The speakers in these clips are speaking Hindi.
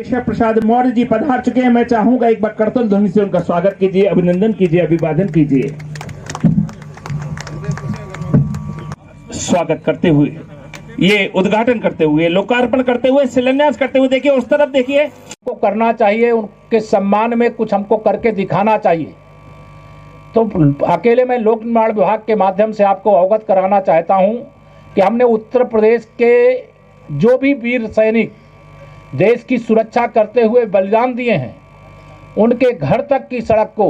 केशव प्रसाद मौर्य जी पधार चुके हैं। मैं चाहूंगा एक बार करतल ध्वनि से उनका स्वागत कीजिए, अभिनंदन कीजिए, अभिवादन कीजिए। स्वागत करते हुए, ये उद्घाटन करते हुए, लोकार्पण करते हुए, शिलान्यास करते हुए, देखिए उस तरफ देखिए। को करना चाहिए, उनके सम्मान में कुछ हमको करके दिखाना चाहिए। तो अकेले मैं लोक निर्माण विभाग के माध्यम से आपको अवगत कराना चाहता हूं कि हमने उत्तर प्रदेश के जो भी वीर सैनिक देश की सुरक्षा करते हुए बलिदान दिए हैं, उनके घर तक की सड़क को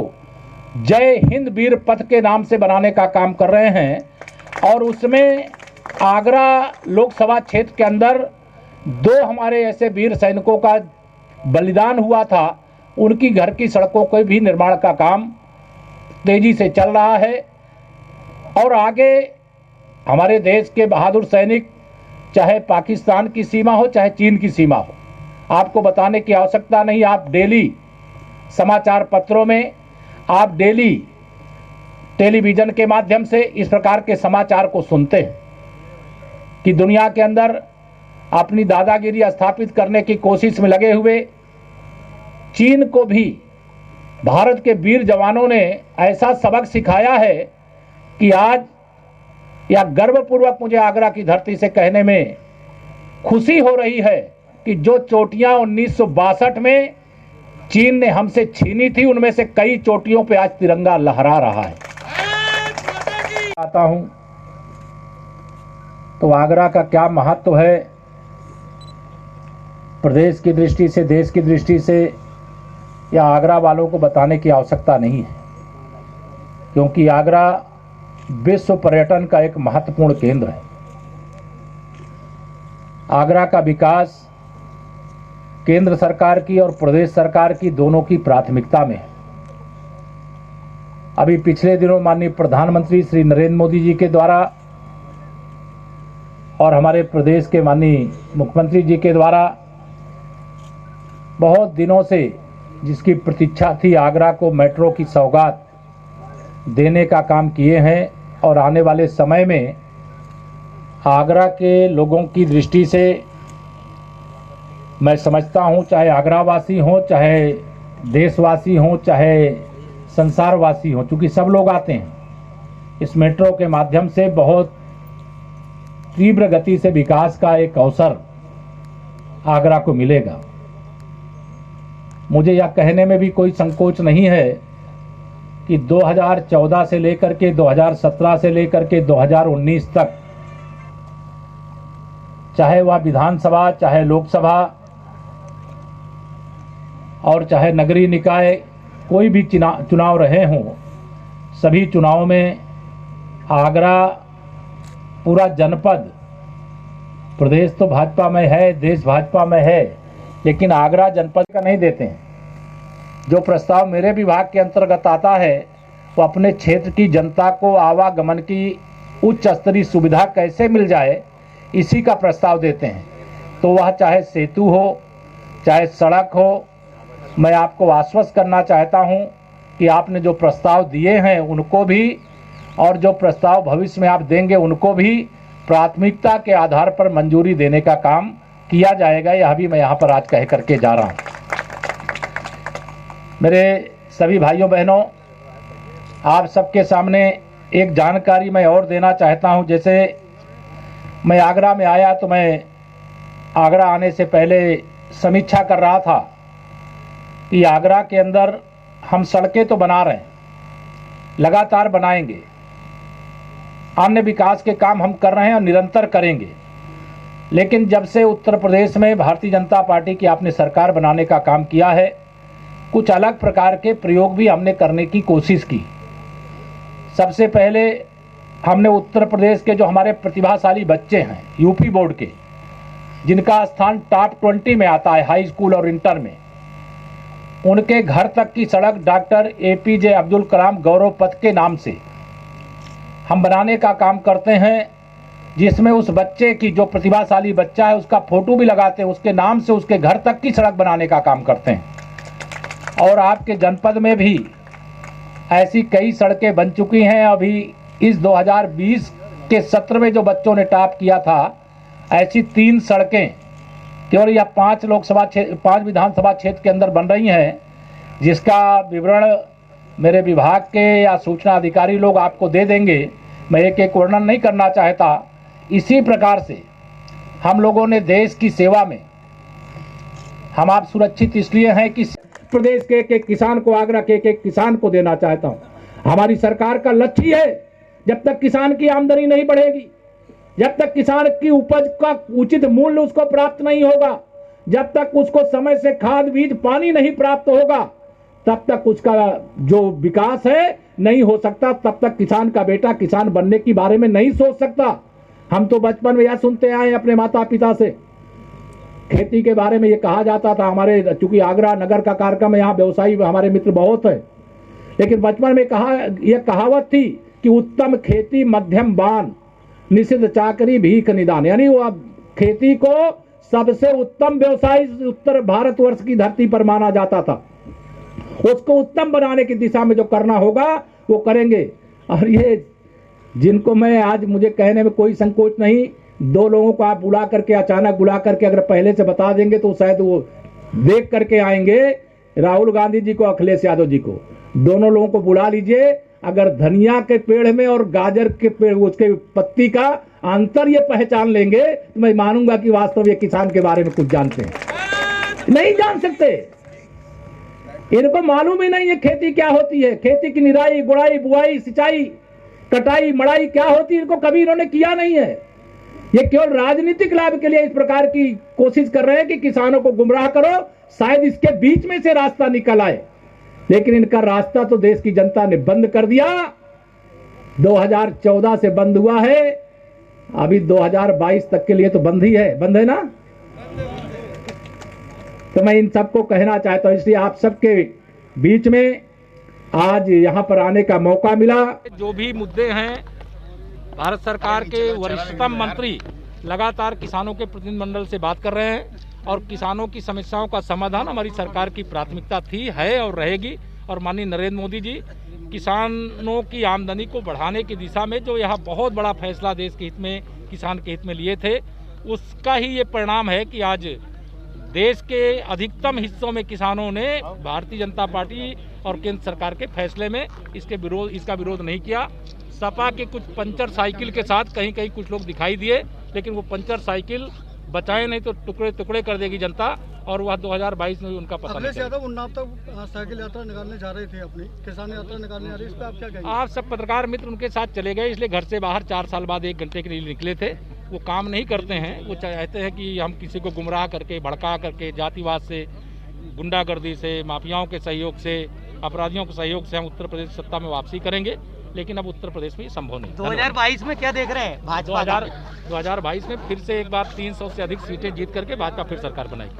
जय हिंद वीर पथ के नाम से बनाने का काम कर रहे हैं। और उसमें आगरा लोकसभा क्षेत्र के अंदर 2 हमारे ऐसे वीर सैनिकों का बलिदान हुआ था, उनकी घर की सड़कों के भी निर्माण का काम तेजी से चल रहा है। और आगे हमारे देश के बहादुर सैनिक, चाहे पाकिस्तान की सीमा हो चाहे चीन की सीमा हो, आपको बताने की आवश्यकता नहीं। आप डेली समाचार पत्रों में, आप डेली टेलीविज़न के माध्यम से इस प्रकार के समाचार को सुनते हैं कि दुनिया के अंदर अपनी दादागिरी स्थापित करने की कोशिश में लगे हुए चीन को भी भारत के वीर जवानों ने ऐसा सबक सिखाया है कि आज या गर्वपूर्वक मुझे आगरा की धरती से कहने में खुशी हो रही है कि जो चोटियां 1962 में चीन ने हमसे छीनी थी, उनमें से कई चोटियों पे आज तिरंगा लहरा रहा है। आता हूं तो आगरा का क्या महत्व है प्रदेश की दृष्टि से, देश की दृष्टि से, या आगरा वालों को बताने की आवश्यकता नहीं है, क्योंकि आगरा विश्व पर्यटन का एक महत्वपूर्ण केंद्र है। आगरा का विकास केंद्र सरकार की और प्रदेश सरकार की दोनों की प्राथमिकता में है। अभी पिछले दिनों माननीय प्रधानमंत्री श्री नरेंद्र मोदी जी के द्वारा और हमारे प्रदेश के माननीय मुख्यमंत्री जी के द्वारा बहुत दिनों से जिसकी प्रतीक्षा थी, आगरा को मेट्रो की सौगात देने का काम किए हैं। और आने वाले समय में आगरा के लोगों की दृष्टि से मैं समझता हूं, चाहे आगरावासी हों, चाहे देशवासी हों, चाहे संसारवासी हों, चूँकि सब लोग आते हैं, इस मेट्रो के माध्यम से बहुत तीव्र गति से विकास का एक अवसर आगरा को मिलेगा। मुझे यह कहने में भी कोई संकोच नहीं है कि 2014 से लेकर के 2017 से लेकर के 2019 तक, चाहे वह विधानसभा, चाहे लोकसभा और चाहे नगरीय निकाय, कोई भी चुनाव रहे हों, सभी चुनावों में आगरा पूरा जनपद, प्रदेश तो भाजपा में है, देश भाजपा में है, लेकिन आगरा जनपद का नहीं देते हैं। जो प्रस्ताव मेरे विभाग के अंतर्गत आता है, वो अपने क्षेत्र की जनता को आवागमन की उच्च स्तरीय सुविधा कैसे मिल जाए, इसी का प्रस्ताव देते हैं। तो वह चाहे सेतु हो, चाहे सड़क हो, मैं आपको आश्वस्त करना चाहता हूं कि आपने जो प्रस्ताव दिए हैं उनको भी, और जो प्रस्ताव भविष्य में आप देंगे उनको भी प्राथमिकता के आधार पर मंजूरी देने का काम किया जाएगा। यह भी मैं यहाँ पर आज कह करके जा रहा हूँ। मेरे सभी भाइयों बहनों, आप सबके सामने एक जानकारी मैं और देना चाहता हूँ। जैसे मैं आगरा में आया तो मैं आगरा आने से पहले समीक्षा कर रहा था कि आगरा के अंदर हम सड़कें तो बना रहे हैं, लगातार बनाएंगे, अन्य विकास के काम हम कर रहे हैं और निरंतर करेंगे, लेकिन जब से उत्तर प्रदेश में भारतीय जनता पार्टी की आपने सरकार बनाने का काम किया है, कुछ अलग प्रकार के प्रयोग भी हमने करने की कोशिश की। सबसे पहले हमने उत्तर प्रदेश के जो हमारे प्रतिभाशाली बच्चे हैं यूपी बोर्ड के, जिनका स्थान टॉप 20 में आता है हाई स्कूल और इंटर में, उनके घर तक की सड़क डॉक्टर APJ अब्दुल कलाम गौरव पथ के नाम से हम बनाने का काम करते हैं, जिसमें उस बच्चे की, जो प्रतिभाशाली बच्चा है, उसका फोटो भी लगाते हैं, उसके नाम से उसके घर तक की सड़क बनाने का काम करते हैं। और आपके जनपद में भी ऐसी कई सड़कें बन चुकी हैं। अभी इस 2020 के सत्र में जो बच्चों ने टॉप किया था, ऐसी 3 सड़कें केवल यह 5 विधानसभा क्षेत्र के अंदर बन रही हैं, जिसका विवरण मेरे विभाग के या सूचना अधिकारी लोग आपको दे देंगे। मैं एक एक वर्णन नहीं करना चाहता। इसी प्रकार से हम लोगों ने देश की सेवा में, हम आप सुरक्षित इसलिए हैं कि प्रदेश के एक किसान को, आगरा के एक किसान को देना चाहता हूं। हमारी सरकार का लक्ष्य है, जब तक किसान की आमदनी नहीं बढ़ेगी, जब तक किसान की उपज का उचित मूल्य उसको प्राप्त नहीं होगा, जब तक उसको समय से खाद बीज पानी नहीं प्राप्त होगा, तब तक उसका जो विकास है नहीं हो सकता। तब तक किसान का बेटा किसान बनने के बारे में नहीं सोच सकता। हम तो बचपन में यह सुनते आए अपने माता पिता से, खेती के बारे में ये कहा जाता था। हमारे चूंकि आगरा नगर का कार्यक्रम है, यहाँ व्यवसायी हमारे मित्र बहुत है, लेकिन बचपन में यह कहावत थी कि उत्तम खेती मध्यम बान, निषिद्ध चाकरी भीख निदान। यानी वो खेती को सबसे उत्तम व्यवसाय उत्तर भारतवर्ष की धरती पर माना जाता था। उसको उत्तम बनाने की दिशा में जो करना होगा वो करेंगे। और ये जिनको मैं आज, मुझे कहने में कोई संकोच नहीं, 2 लोगों को आप बुला करके, अचानक बुला करके अगर पहले से बता देंगे तो शायद वो देख करके आएंगे। राहुल गांधी जी को, अखिलेश यादव जी को, दोनों लोगों को बुला लीजिए। अगर धनिया के पेड़ में और गाजर के पेड़, उसके पत्ती का अंतर ये पहचान लेंगे तो मैं मानूंगा कि वास्तव ये किसान के बारे में कुछ जानते हैं। नहीं जान सकते, इनको मालूम ही नहीं है खेती क्या होती है। खेती की निराई गुड़ाई बुआई सिंचाई कटाई मड़ाई क्या होती है, इनको कभी इन्होंने किया नहीं है। ये केवल राजनीतिक लाभ के लिए इस प्रकार की कोशिश कर रहे हैं कि किसानों को गुमराह करो, शायद इसके बीच में से रास्ता निकल आए। लेकिन इनका रास्ता तो देश की जनता ने बंद कर दिया। 2014 से बंद हुआ है, अभी 2022 तक के लिए तो बंद ही है, बंद है ना। तो मैं इन सबको कहना चाहता हूं, इसलिए आप सबके बीच में आज यहां पर आने का मौका मिला। जो भी मुद्दे हैं, भारत सरकार के वरिष्ठतम मंत्री लगातार किसानों के प्रतिनिधिमंडल से बात कर रहे हैं और किसानों की समस्याओं का समाधान हमारी सरकार की प्राथमिकता थी, है और रहेगी। और माननीय नरेंद्र मोदी जी किसानों की आमदनी को बढ़ाने की दिशा में जो यह बहुत बड़ा फैसला देश के हित में, किसान के हित में लिए थे, उसका ही ये परिणाम है कि आज देश के अधिकतम हिस्सों में किसानों ने भारतीय जनता पार्टी और केंद्र सरकार के फैसले में इसका विरोध नहीं किया। सपा के कुछ पंचर साइकिल के साथ कहीं कहीं कुछ लोग दिखाई दिए, लेकिन वो पंचर साइकिल बचाए नहीं तो टुकड़े टुकड़े कर देगी जनता, और वह 2022 में भी उनका पता नहीं। अखिलेश यादव उन्नाव तक साइकिल यात्रा निकालने जा रहे थे, अपनी किसान यात्रा निकालने जा रहे, इस पे आप क्या कहेंगे? आप सब पत्रकार मित्र उनके साथ चले गए, इसलिए घर से बाहर 4 साल बाद 1 घंटे के लिए निकले थे। वो काम नहीं करते हैं, वो चाहते हैं कि हम किसी को गुमराह करके, भड़का करके, जातिवाद से, गुंडागर्दी से, माफियाओं के सहयोग से, अपराधियों के सहयोग से हम उत्तर प्रदेश सत्ता में वापसी करेंगे। लेकिन अब उत्तर प्रदेश में ये संभव नहीं। 2022 में क्या देख रहे हैं भाजपा? 2022 में फिर से एक बार 300 से अधिक सीटें जीत करके भाजपा फिर सरकार बनाएगी।